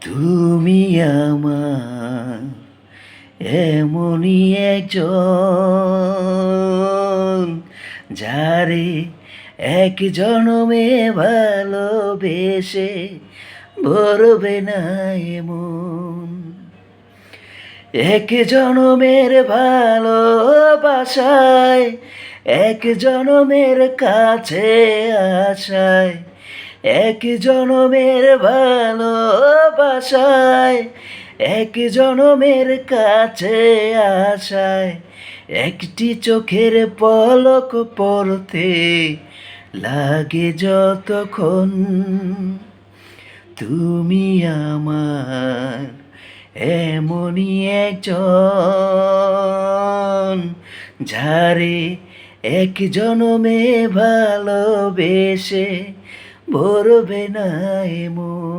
তুমি আমার এমনই একজন, যারে এক জনমে ভালোবেসে ভরবে না এমন। এক জনমের ভালোবাসায়, এক জনমের কাছে আসায়, এক জনমের ভালোবাসায়, এক জনমের কাছে আসায়, একটি চোখের পলক পড়তে লাগে যতক্ষণ। তুমি আমার এমনই একজন, যারে এক জনমে ভালোবেসে ভরবে না এমন।